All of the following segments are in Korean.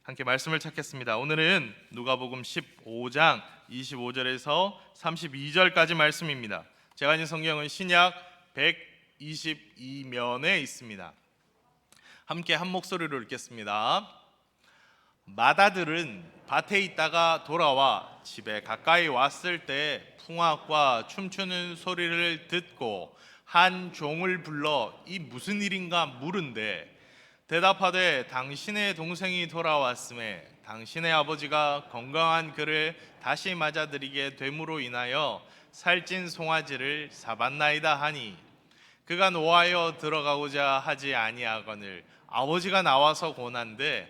함께 말씀을 찾겠습니다. 오늘은 누가복음 15장 25절에서 32절까지 말씀입니다. 제가 가진 성경은 신약 122면에 있습니다. 함께 한 목소리로 읽겠습니다. 마다들은 밭에 있다가 돌아와 집에 가까이 왔을 때 풍악과 춤추는 소리를 듣고 한 종을 불러 이 무슨 일인가 물은데 대답하되 당신의 동생이 돌아왔음에 당신의 아버지가 건강한 그를 다시 맞아들이게 됨으로 인하여 살찐 송아지를 잡았나이다 하니 그가 노하여 들어가고자 하지 아니하거늘 아버지가 나와서 권한데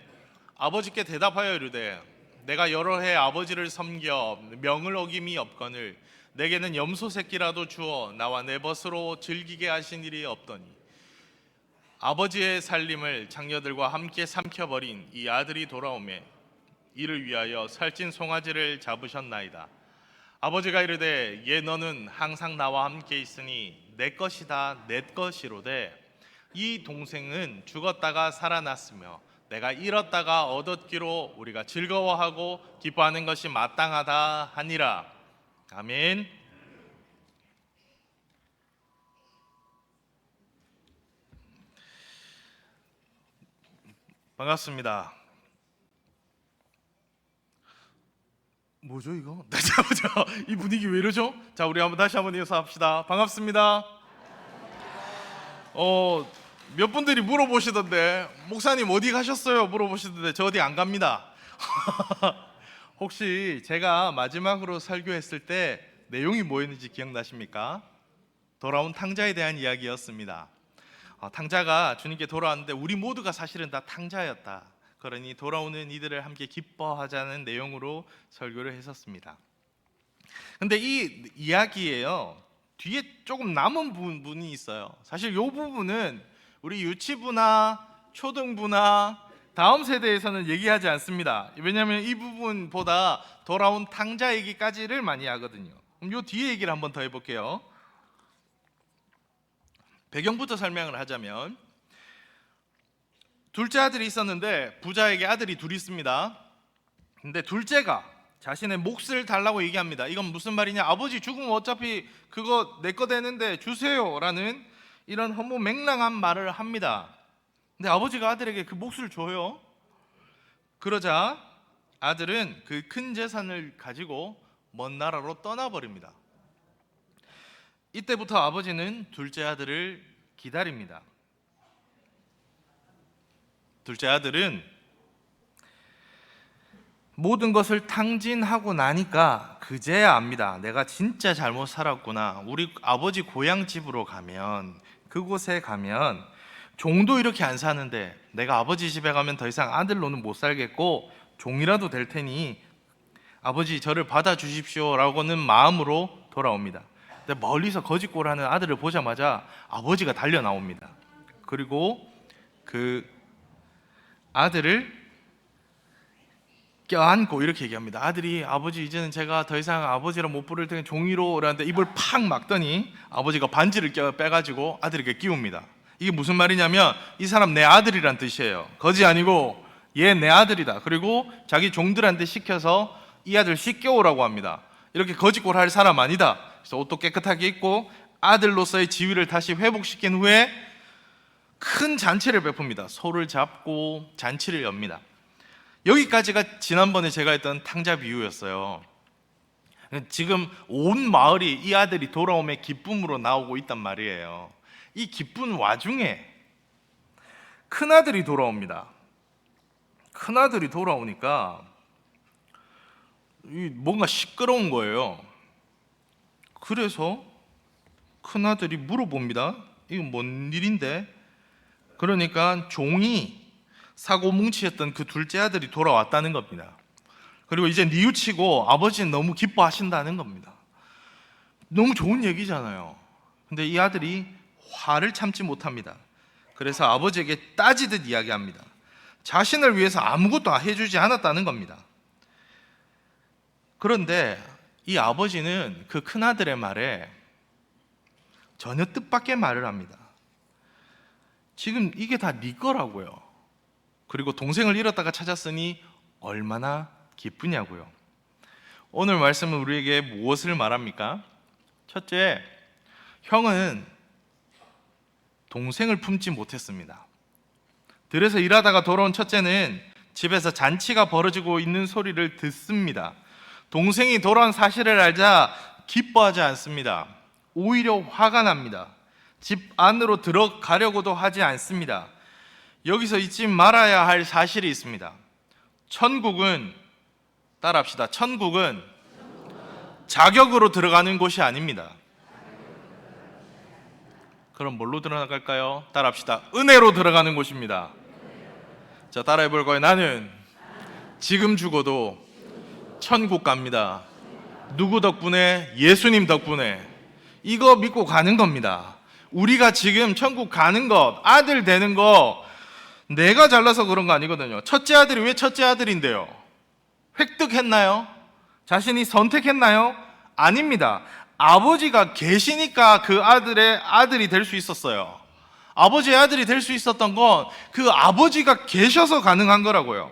아버지께 대답하여 이르되 내가 여러 해 아버지를 섬겨 명을 어김이 없거늘 내게는 염소 새끼라도 주어 나와 내 벗으로 즐기게 하신 일이 없더니 아버지의 살림을 장녀들과 함께 삼켜버린 이 아들이 돌아오매 이를 위하여 살찐 송아지를 잡으셨나이다. 아버지가 이르되 얘 너는 항상 나와 함께 있으니 내 것이다 내 것이로되 이 동생은 죽었다가 살아났으며 내가 잃었다가 얻었기로 우리가 즐거워하고 기뻐하는 것이 마땅하다 하니라. 아멘. 반갑습니다. 뭐죠 이거? 자, 이 분위기 왜 이러죠? 자, 우리 한번 다시 한번 인사합시다. 반갑습니다. 몇 분들이 물어보시던데 목사님 어디 가셨어요? 물어보시던데 저 어디 안 갑니다. 혹시 제가 마지막으로 설교했을 때 내용이 뭐였는지 기억나십니까? 돌아온 탕자에 대한 이야기였습니다. 탕자가 주님께 돌아왔는데 우리 모두가 사실은 다 탕자였다. 그러니 돌아오는 이들을 함께 기뻐하자는 내용으로 설교를 했었습니다. 근데 이 이야기에요 뒤에 조금 남은 부분이 있어요. 사실 이 부분은 우리 유치부나 초등부나 다음 세대에서는 얘기하지 않습니다. 왜냐하면 이 부분보다 돌아온 탕자 얘기까지를 많이 하거든요. 그럼 이 뒤에 얘기를 한번 더 해볼게요. 배경부터 설명을 하자면 둘째 아들이 있었는데 부자에게 아들이 둘이 있습니다. 근데 둘째가 자신의 몫을 달라고 얘기합니다. 이건 무슨 말이냐? 아버지 죽으면 어차피 그거 내 거 되는데 주세요 라는 이런 허무맹랑한 말을 합니다. 근데 아버지가 아들에게 그 몫을 줘요. 그러자 아들은 그 큰 재산을 가지고 먼 나라로 떠나버립니다. 이때부터 아버지는 둘째 아들을 기다립니다. 둘째 아들은 모든 것을 탕진하고 나니까 그제야 압니다. 내가 진짜 잘못 살았구나. 우리 아버지 고향 집으로 가면 그곳에 가면 종도 이렇게 안 사는데 내가 아버지 집에 가면 더 이상 아들로는 못 살겠고 종이라도 될 테니 아버지 저를 받아주십시오 라고는 마음으로 돌아옵니다. 근데 멀리서 거짓골하는 아들을 보자마자 아버지가 달려 나옵니다. 그리고 그 아들을 껴안고 이렇게 얘기합니다. 아들이 아버지 이제는 제가 더 이상 아버지라 못 부를 테니 종이로 라는데 입을 팍 막더니 아버지가 반지를 빼가지고 아들에게 끼웁니다. 이게 무슨 말이냐면 이 사람 내 아들이란 뜻이에요. 거지 아니고 얘 내 아들이다. 그리고 자기 종들한테 시켜서 이 아들 씻겨오라고 합니다. 이렇게 거짓골할 사람 아니다. 그래서 옷도 깨끗하게 입고 아들로서의 지위를 다시 회복시킨 후에 큰 잔치를 베풉니다. 소를 잡고 잔치를 엽니다. 여기까지가 지난번에 제가 했던 탕자 비유였어요. 지금 온 마을이 이 아들이 돌아옴의 기쁨으로 나오고 있단 말이에요. 이 기쁜 와중에 큰아들이 돌아옵니다. 큰아들이 돌아오니까 뭔가 시끄러운 거예요. 그래서 큰아들이 물어봅니다. 이건 뭔 일인데? 그러니까 종이 사고뭉치였던 그 둘째 아들이 돌아왔다는 겁니다. 그리고 이제 뉘우치고 아버지는 너무 기뻐하신다는 겁니다. 너무 좋은 얘기잖아요. 근데 이 아들이 화를 참지 못합니다. 그래서 아버지에게 따지듯 이야기합니다. 자신을 위해서 아무것도 해주지 않았다는 겁니다. 그런데 이 아버지는 그 큰아들의 말에 전혀 뜻밖의 말을 합니다. 지금 이게 다 네 거라고요. 그리고 동생을 잃었다가 찾았으니 얼마나 기쁘냐고요. 오늘 말씀은 우리에게 무엇을 말합니까? 첫째, 형은 동생을 품지 못했습니다. 들에서 일하다가 돌아온 첫째는 집에서 잔치가 벌어지고 있는 소리를 듣습니다. 동생이 돌아온 사실을 알자 기뻐하지 않습니다. 오히려 화가 납니다. 집 안으로 들어가려고도 하지 않습니다. 여기서 잊지 말아야 할 사실이 있습니다. 천국은, 따라합시다. 천국은 자격으로 들어가는 곳이 아닙니다. 그럼 뭘로 들어갈까요? 따라합시다. 은혜로 들어가는 곳입니다. 자, 따라해 볼 거예요. 나는 지금 죽어도 천국 갑니다. 누구 덕분에? 예수님 덕분에. 이거 믿고 가는 겁니다. 우리가 지금 천국 가는 것, 아들 되는 거 내가 잘나서 그런 거 아니거든요. 첫째 아들이 왜 첫째 아들인데요? 획득했나요? 자신이 선택했나요? 아닙니다. 아버지가 계시니까 그 아들의 아들이 될 수 있었어요. 아버지의 아들이 될 수 있었던 건 그 아버지가 계셔서 가능한 거라고요.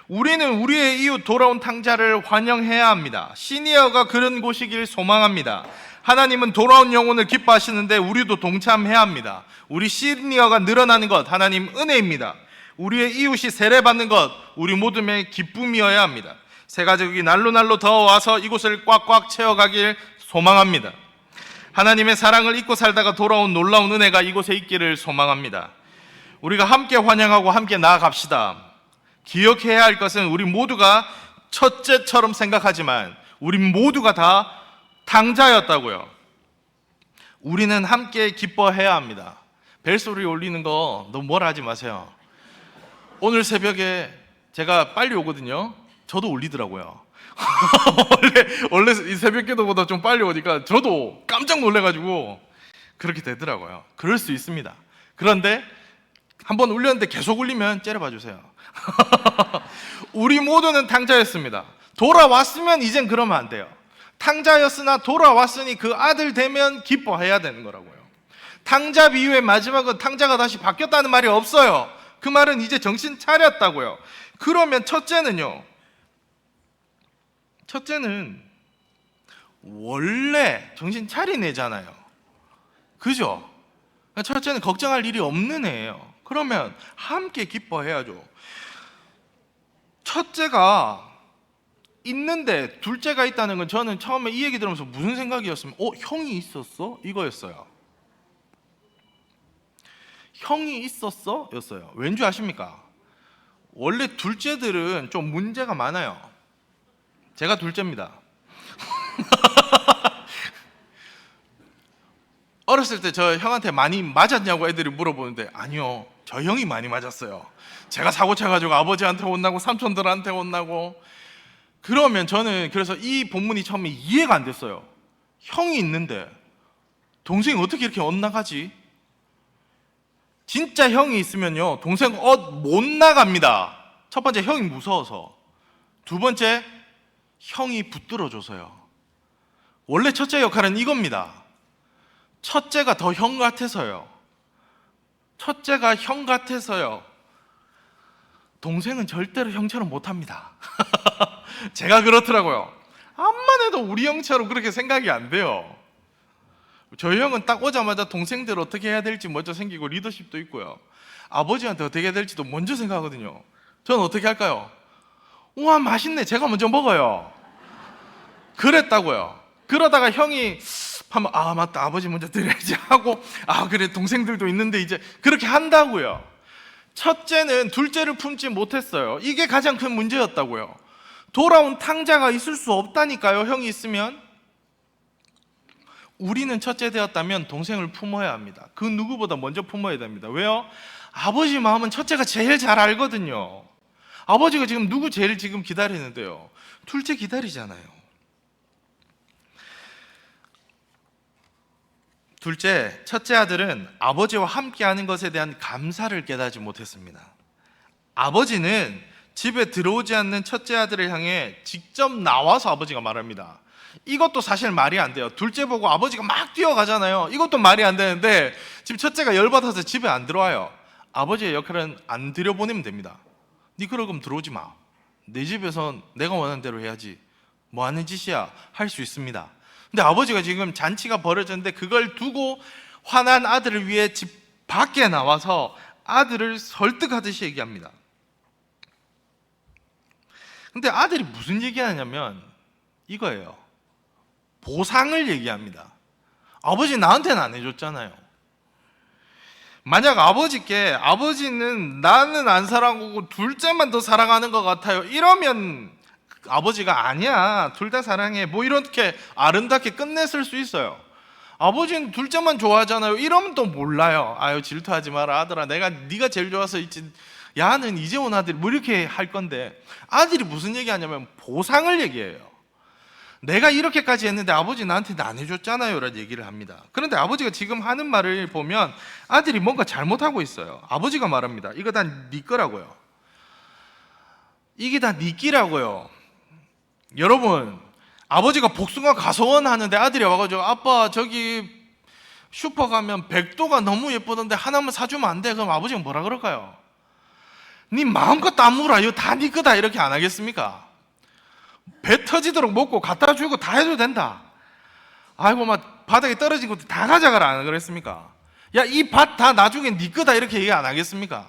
우리는 우리의 이웃 돌아온 탕자를 환영해야 합니다. 시니어가 그런 곳이길 소망합니다. 하나님은 돌아온 영혼을 기뻐하시는데 우리도 동참해야 합니다. 우리 시니어가 늘어나는 것, 하나님 은혜입니다. 우리의 이웃이 세례받는 것, 우리 모두의 기쁨이어야 합니다. 새 가족이 날로 더 와서 이곳을 꽉꽉 채워가길 소망합니다. 하나님의 사랑을 잊고 살다가 돌아온 놀라운 은혜가 이곳에 있기를 소망합니다. 우리가 함께 환영하고 함께 나아갑시다. 기억해야 할 것은 우리 모두가 첫째처럼 생각하지만 우리 모두가 다 탕자였다고요. 우리는 함께 기뻐해야 합니다. 벨소리 올리는 거 너무 뭐라 하지 마세요. 오늘 새벽에 제가 빨리 오거든요. 저도 울리더라고요. 원래 이 새벽 기도보다 좀 빨리 오니까 저도 깜짝 놀래가지고 그렇게 되더라고요. 그럴 수 있습니다. 그런데 한번 울렸는데 계속 울리면 째려봐 주세요. 우리 모두는 탕자였습니다. 돌아왔으면 이젠 그러면 안 돼요. 탕자였으나 돌아왔으니 그 아들 되면 기뻐해야 되는 거라고요. 탕자 비유의 마지막은 탕자가 다시 바뀌었다는 말이 없어요. 그 말은 이제 정신 차렸다고요. 그러면 첫째는 원래 정신 차린 애잖아요. 그죠? 첫째는 걱정할 일이 없는 애예요. 그러면 함께 기뻐해야죠. 첫째가 있는데 둘째가 있다는 건 저는 처음에 이 얘기 들으면서 무슨 생각이었으면 형이 있었어? 이거였어요. 형이 있었어? 였어요. 왠지 아십니까? 원래 둘째들은 좀 문제가 많아요. 제가 둘째입니다. 어렸을 때 저 형한테 많이 맞았냐고 애들이 물어보는데 아니요, 저 형이 많이 맞았어요. 제가 사고 쳐가지고 아버지한테 혼나고 삼촌들한테 혼나고. 그러면 저는 그래서 이 본문이 처음에 이해가 안 됐어요. 형이 있는데 동생이 어떻게 이렇게 엇나가지? 진짜 형이 있으면요 동생 못 나갑니다. 첫 번째, 형이 무서워서. 두 번째, 형이 붙들어줘서요. 원래 첫째 역할은 이겁니다. 첫째가 더 형 같아서요. 첫째가 형 같아서요. 동생은 절대로 형처럼 못합니다. 제가 그렇더라고요. 암만 해도 우리 형처럼 그렇게 생각이 안 돼요. 저희 형은 딱 오자마자 동생들 어떻게 해야 될지 먼저 생기고 리더십도 있고요. 아버지한테 어떻게 해야 될지도 먼저 생각하거든요. 저는 어떻게 할까요? 우와 맛있네, 제가 먼저 먹어요. 그랬다고요. 그러다가 형이 하면 맞다, 아버지 먼저 드려야지 하고 그래 동생들도 있는데 이제 그렇게 한다고요. 첫째는 둘째를 품지 못했어요. 이게 가장 큰 문제였다고요. 돌아온 탕자가 있을 수 없다니까요. 형이 있으면. 우리는 첫째 되었다면 동생을 품어야 합니다. 그 누구보다 먼저 품어야 됩니다. 왜요? 아버지 마음은 첫째가 제일 잘 알거든요. 아버지가 지금 누구 제일 지금 기다리는데요? 둘째 기다리잖아요. 둘째, 첫째 아들은 아버지와 함께하는 것에 대한 감사를 깨닫지 못했습니다. 아버지는 집에 들어오지 않는 첫째 아들을 향해 직접 나와서 아버지가 말합니다. 이것도 사실 말이 안 돼요. 둘째 보고 아버지가 막 뛰어가잖아요. 이것도 말이 안 되는데 지금 첫째가 열받아서 집에 안 들어와요. 아버지의 역할은 안 들여보내면 됩니다. 네 그럴 거면 들어오지 마. 내 집에서 내가 원하는 대로 해야지. 뭐 하는 짓이야? 할 수 있습니다. 근데 아버지가 지금 잔치가 벌어졌는데 그걸 두고 화난 아들을 위해 집 밖에 나와서 아들을 설득하듯이 얘기합니다. 근데 아들이 무슨 얘기하냐면 이거예요. 보상을 얘기합니다. 아버지 나한테는 안 해줬잖아요. 만약 아버지는 나는 안 사랑하고 둘째만 더 사랑하는 것 같아요, 이러면 아버지가 아니야, 둘 다 사랑해, 뭐 이렇게 아름답게 끝냈을 수 있어요. 아버지는 둘째만 좋아하잖아요, 이러면 또 몰라요. 아유, 질투하지 마라 아들아, 네가 제일 좋아서 있지, 야는 이제 온 아들이, 뭐 이렇게 할 건데, 아들이 무슨 얘기하냐면 보상을 얘기해요. 내가 이렇게까지 했는데 아버지 나한테는 안 해줬잖아요 라는 얘기를 합니다. 그런데 아버지가 지금 하는 말을 보면 아들이 뭔가 잘못하고 있어요. 아버지가 말합니다. 이거 다 네 거라고요. 이게 다 네 끼라고요. 여러분, 아버지가 복숭아 가서원 하는데 아들이 와가지고 아빠 저기 슈퍼 가면 백도가 너무 예쁘던데 하나만 사주면 안 돼? 그럼 아버지가 뭐라 그럴까요? 네 마음껏 따무라, 이거 다 네 거다, 이렇게 안 하겠습니까? 배 터지도록 먹고 갖다 주고 다 해도 된다. 아이고 막 바닥에 떨어진 것도 다 가져가라, 안 그랬습니까? 야, 이 밭 다 나중에 네 거다, 이렇게 얘기 안 하겠습니까?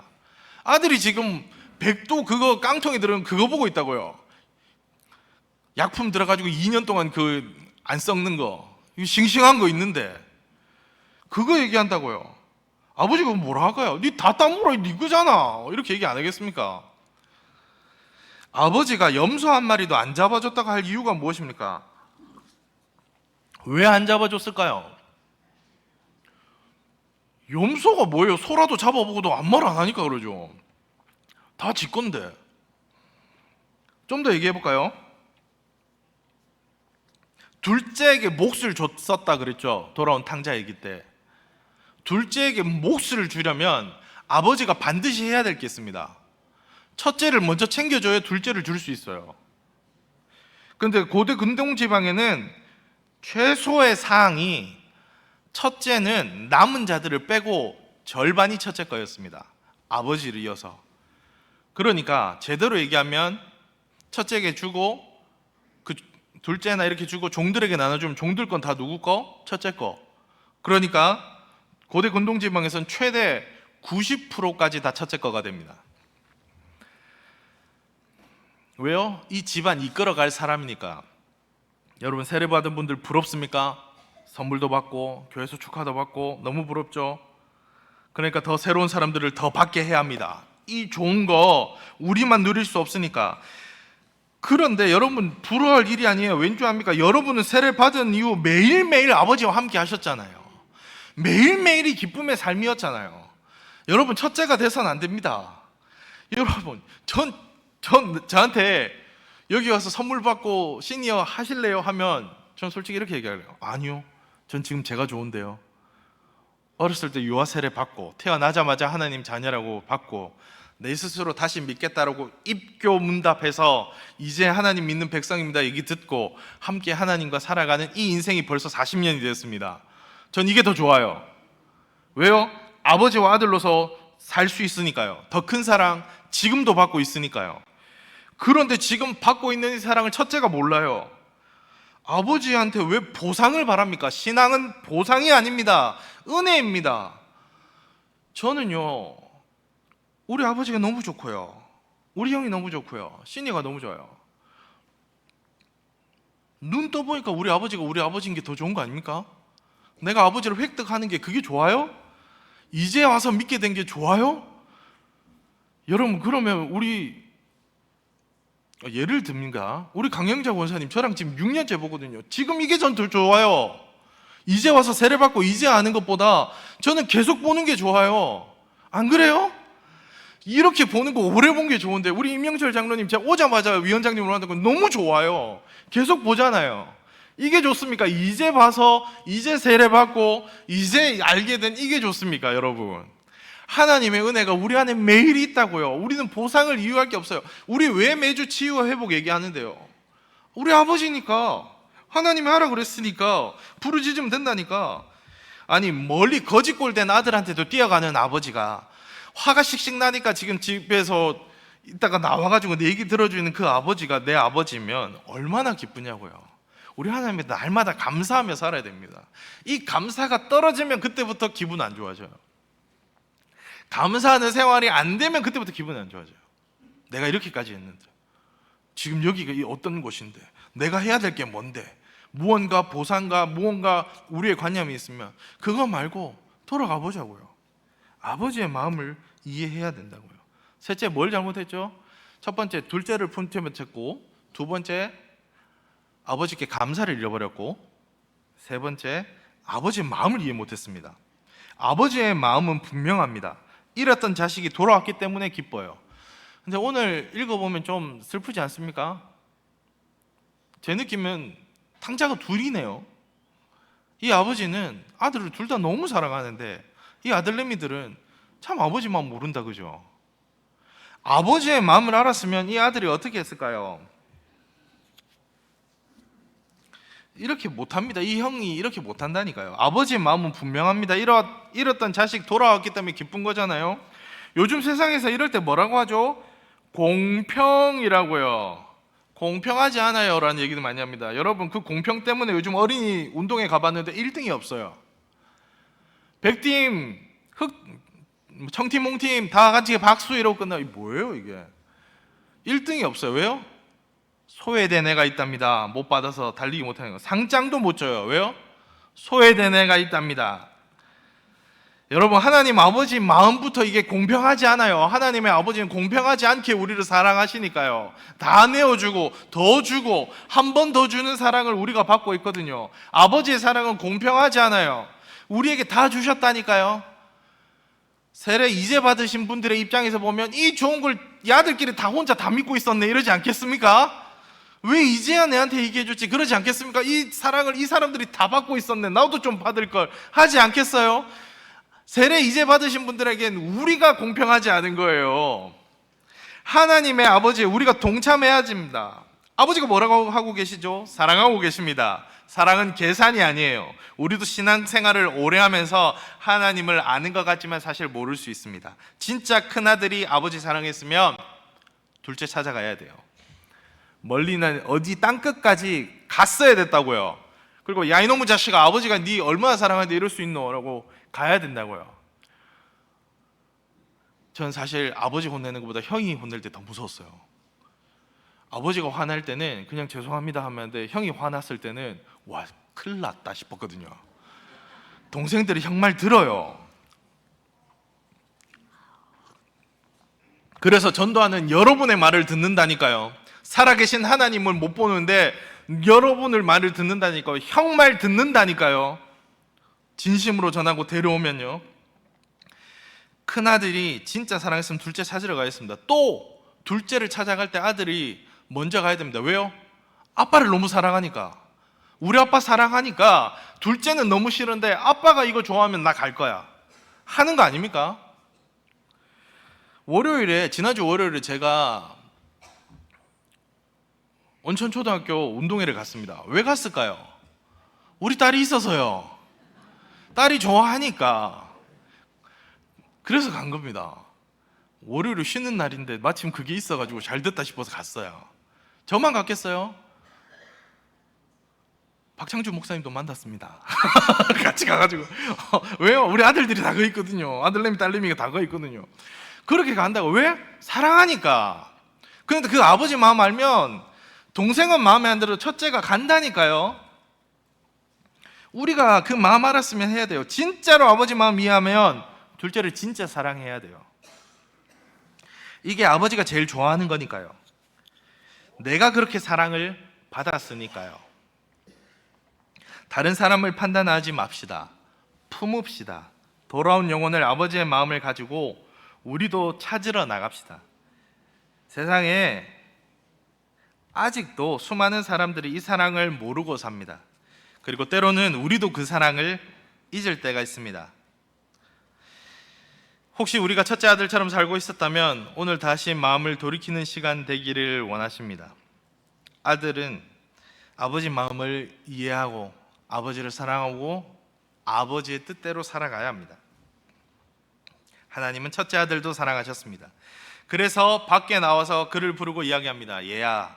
아들이 지금 백도 그거 깡통에 들은 그거 보고 있다고요. 약품 들어가지고 2년 동안 그 안 썩는 거, 싱싱한 거 있는데 그거 얘기한다고요. 아버지가 뭐라 할까요? 니 다 따먹으라, 니 거잖아, 이렇게 얘기 안 하겠습니까? 아버지가 염소 한 마리도 안 잡아줬다고 할 이유가 무엇입니까? 왜 안 잡아줬을까요? 염소가 뭐예요? 소라도 잡아보고도 아무 말 안 하니까 그러죠. 다 지 건데. 좀 더 얘기해 볼까요? 둘째에게 몫을 줬었다 그랬죠, 돌아온 탕자 얘기 때. 둘째에게 몫을 주려면 아버지가 반드시 해야 될 게 있습니다. 첫째를 먼저 챙겨줘야 둘째를 줄 수 있어요. 그런데 고대 근동 지방에는 최소의 사항이, 첫째는 남은 자들을 빼고 절반이 첫째 거였습니다. 아버지를 이어서. 그러니까 제대로 얘기하면 첫째에게 주고 그 둘째나 이렇게 주고 종들에게 나눠주면 종들 건 다 누구 거? 첫째 거. 그러니까 고대 근동 지방에서는 최대 90%까지 다 첫째 거가 됩니다. 왜요? 이 집안 이끌어갈 사람이니까. 여러분, 세례 받은 분들 부럽습니까? 선물도 받고 교회에서 축하도 받고 너무 부럽죠? 그러니까 더 새로운 사람들을 더 받게 해야 합니다. 이 좋은 거 우리만 누릴 수 없으니까. 그런데 여러분, 부러워할 일이 아니에요. 왠지 압니까? 여러분은 세례 받은 이후 매일매일 아버지와 함께 하셨잖아요. 매일매일이 기쁨의 삶이었잖아요. 여러분, 첫째가 돼서는 안 됩니다. 여러분, 저한테 여기 와서 선물 받고 시니어 하실래요? 하면 전 솔직히 이렇게 얘기할래요. 아니요, 전 지금 제가 좋은데요. 어렸을 때 유아 세례 받고 태어나자마자 하나님 자녀라고 받고 내 스스로 다시 믿겠다라고 입교 문답해서 이제 하나님 믿는 백성입니다 얘기 듣고 함께 하나님과 살아가는 이 인생이 벌써 40년이 되었습니다. 전 이게 더 좋아요. 왜요? 아버지와 아들로서 살 수 있으니까요. 더 큰 사랑 지금도 받고 있으니까요. 그런데 지금 받고 있는 이 사랑을 첫째가 몰라요. 아버지한테 왜 보상을 바랍니까? 신앙은 보상이 아닙니다. 은혜입니다. 저는요, 우리 아버지가 너무 좋고요, 우리 형이 너무 좋고요, 신이가 너무 좋아요. 눈 떠보니까 우리 아버지가 우리 아버지인 게 더 좋은 거 아닙니까? 내가 아버지를 획득하는 게 그게 좋아요? 이제 와서 믿게 된 게 좋아요? 여러분, 그러면 우리 예를 듭니다. 우리 강영자 권사님 저랑 지금 6년째 보거든요. 지금 이게 전 더 좋아요. 이제 와서 세례받고 이제 아는 것보다 저는 계속 보는 게 좋아요. 안 그래요? 이렇게 보는 거 오래 본 게 좋은데, 우리 임영철 장로님 제가 오자마자 위원장님으로 하는 거 너무 좋아요. 계속 보잖아요. 이게 좋습니까? 이제 봐서 이제 세례받고 이제 알게 된 이게 좋습니까? 여러분, 하나님의 은혜가 우리 안에 매일 있다고요. 우리는 보상을 이유할 게 없어요. 우리 왜 매주 치유와 회복 얘기하는데요? 우리 아버지니까, 하나님이 하라 그랬으니까 부르짖으면 된다니까. 아니, 멀리 거지꼴 된 아들한테도 뛰어가는 아버지가 화가 씩씩 나니까 지금 집에서 이따가 나와가지고 내 얘기 들어주는 그 아버지가 내 아버지면 얼마나 기쁘냐고요. 우리 하나님께 날마다 감사하며 살아야 됩니다. 이 감사가 떨어지면 그때부터 기분 안 좋아져요. 감사하는 생활이 안 되면 그때부터 기분이 안 좋아져요. 내가 이렇게까지 했는데, 지금 여기가 어떤 곳인데, 내가 해야 될 게 뭔데, 무언가 보상과 무언가 우리의 관념이 있으면 그거 말고 돌아가 보자고요. 아버지의 마음을 이해해야 된다고요. 셋째, 뭘 잘못했죠? 첫 번째, 둘째를 품지 못했고, 두 번째, 아버지께 감사를 잃어버렸고, 세 번째, 아버지의 마음을 이해 못했습니다. 아버지의 마음은 분명합니다. 잃었던 자식이 돌아왔기 때문에 기뻐요. 근데 오늘 읽어보면 좀 슬프지 않습니까? 제 느낌은 탕자가 둘이네요. 이 아버지는 아들을 둘 다 너무 사랑하는데 이 아들내미들은 참 아버지 마음 모른다, 그죠? 아버지의 마음을 알았으면 이 아들이 어떻게 했을까요? 이렇게 못합니다. 이 형이 이렇게 못한다니까요. 아버지의 마음은 분명합니다. 잃었던 자식 돌아왔기 때문에 기쁜 거잖아요. 요즘 세상에서 이럴 때 뭐라고 하죠? 공평이라고요. 공평하지 않아요 라는 얘기도 많이 합니다. 여러분, 그 공평 때문에 요즘 어린이 운동회 가봤는데 1등이 없어요. 백팀, 청팀, 몽팀 다 같이 박수 이러고 끝나. 이게 뭐예요 이게? 1등이 없어요. 왜요? 소외된 애가 있답니다. 못 받아서 달리기 못하는 거. 상장도 못 줘요. 왜요? 소외된 애가 있답니다. 여러분, 하나님 아버지 마음부터 이게 공평하지 않아요. 하나님의 아버지는 공평하지 않게 우리를 사랑하시니까요. 다 내어주고 더 주고 한 번 더 주는 사랑을 우리가 받고 있거든요. 아버지의 사랑은 공평하지 않아요. 우리에게 다 주셨다니까요. 세례 이제 받으신 분들의 입장에서 보면 이 좋은 걸 이 아들끼리 다 혼자 다 믿고 있었네 이러지 않겠습니까? 왜 이제야 내한테 얘기해 줬지 그러지 않겠습니까? 이 사랑을 이 사람들이 다 받고 있었네, 나도 좀 받을 걸 하지 않겠어요? 세례 이제 받으신 분들에겐 우리가 공평하지 않은 거예요. 하나님의 아버지에 우리가 동참해야 됩니다. 아버지가 뭐라고 하고 계시죠? 사랑하고 계십니다. 사랑은 계산이 아니에요. 우리도 신앙생활을 오래 하면서 하나님을 아는 것 같지만 사실 모를 수 있습니다. 진짜 큰아들이 아버지 사랑했으면 둘째 찾아가야 돼요. 멀리는 어디 땅끝까지 갔어야 됐다고요. 그리고 야 이놈의 자식아, 아버지가 네 얼마나 사랑하는데 이럴 수 있노? 라고 가야 된다고요. 전 사실 아버지 혼내는 것보다 형이 혼낼 때 더 무서웠어요. 아버지가 화날 때는 그냥 죄송합니다 하면 돼. 형이 화났을 때는 와 큰일 났다 싶었거든요. 동생들이 형 말 들어요. 그래서 전도하는 여러분의 말을 듣는다니까요. 살아계신 하나님을 못 보는데 여러분을 말을 듣는다니까요. 형 말 듣는다니까요. 진심으로 전하고 데려오면요. 큰아들이 진짜 사랑했으면 둘째 찾으러 가겠습니다. 또 둘째를 찾아갈 때 아들이 먼저 가야 됩니다. 왜요? 아빠를 너무 사랑하니까. 우리 아빠 사랑하니까 둘째는 너무 싫은데 아빠가 이거 좋아하면 나 갈 거야 하는 거 아닙니까? 지난주 월요일에 제가 온천초등학교 운동회를 갔습니다. 왜 갔을까요? 우리 딸이 있어서요. 딸이 좋아하니까. 그래서 간 겁니다. 월요일에 쉬는 날인데 마침 그게 있어가지고 잘 됐다 싶어서 갔어요. 저만 갔겠어요? 박창주 목사님도 만났습니다. 같이 가가지고 왜요? 우리 아들들이 다 거기 있거든요. 아들내미 딸내미가 다 거기 있거든요. 그렇게 간다고. 왜? 사랑하니까. 그런데 그 아버지 마음 알면 동생은 마음에 안 들어도 첫째가 간다니까요. 우리가 그 마음 알았으면 해야 돼요. 진짜로 아버지 마음 이해하면 둘째를 진짜 사랑해야 돼요. 이게 아버지가 제일 좋아하는 거니까요. 내가 그렇게 사랑을 받았으니까요. 다른 사람을 판단하지 맙시다. 품읍시다. 돌아온 영혼을 아버지의 마음을 가지고 우리도 찾으러 나갑시다. 세상에 아직도 수많은 사람들이 이 사랑을 모르고 삽니다. 그리고 때로는 우리도 그 사랑을 잊을 때가 있습니다. 혹시 우리가 첫째 아들처럼 살고 있었다면 오늘 다시 마음을 돌이키는 시간 되기를 원하십니다. 아들은 아버지 마음을 이해하고 아버지를 사랑하고 아버지의 뜻대로 살아가야 합니다. 하나님은 첫째 아들도 사랑하셨습니다. 그래서 밖에 나와서 그를 부르고 이야기합니다. 얘야,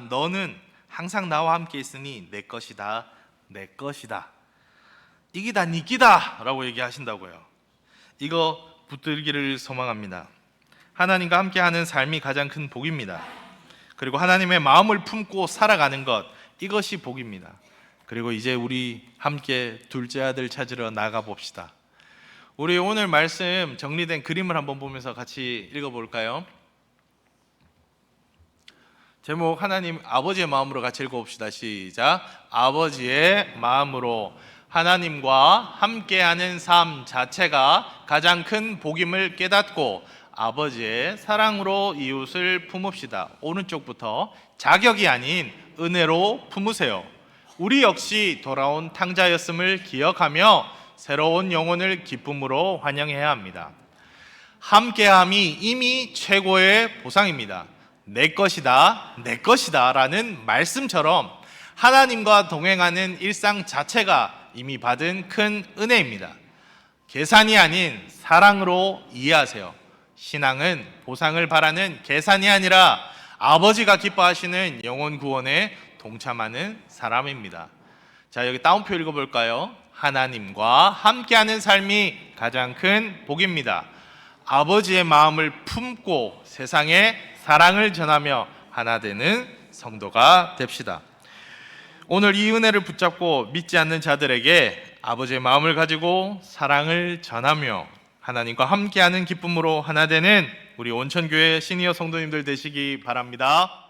너는 항상 나와 함께 있으니 내 것이다, 내 것이다. 이기다 니 끼다 라고 얘기하신다고요. 이거 붙들기를 소망합니다. 하나님과 함께하는 삶이 가장 큰 복입니다. 그리고 하나님의 마음을 품고 살아가는 것, 이것이 복입니다. 그리고 이제 우리 함께 둘째 아들 찾으러 나가 봅시다. 우리 오늘 말씀 정리된 그림을 한번 보면서 같이 읽어볼까요? 제목, 하나님 아버지의 마음으로 같이 읽어봅시다. 시작. 아버지의 마음으로. 하나님과 함께하는 삶 자체가 가장 큰 복임을 깨닫고 아버지의 사랑으로 이웃을 품읍시다. 오른쪽부터 자격이 아닌 은혜로 품으세요. 우리 역시 돌아온 탕자였음을 기억하며 새로운 영혼을 기쁨으로 환영해야 합니다. 함께함이 이미 최고의 보상입니다. 내 것이다, 내 것이다 라는 말씀처럼 하나님과 동행하는 일상 자체가 이미 받은 큰 은혜입니다. 계산이 아닌 사랑으로 이해하세요. 신앙은 보상을 바라는 계산이 아니라 아버지가 기뻐하시는 영혼 구원에 동참하는 사람입니다. 자, 여기 따옴표 읽어볼까요? 하나님과 함께하는 삶이 가장 큰 복입니다. 아버지의 마음을 품고 세상에 사랑을 전하며 하나 되는 성도가 됩시다. 오늘 이 은혜를 붙잡고 믿지 않는 자들에게 아버지의 마음을 가지고 사랑을 전하며 하나님과 함께하는 기쁨으로 하나 되는 우리 온천교회 시니어 성도님들 되시기 바랍니다.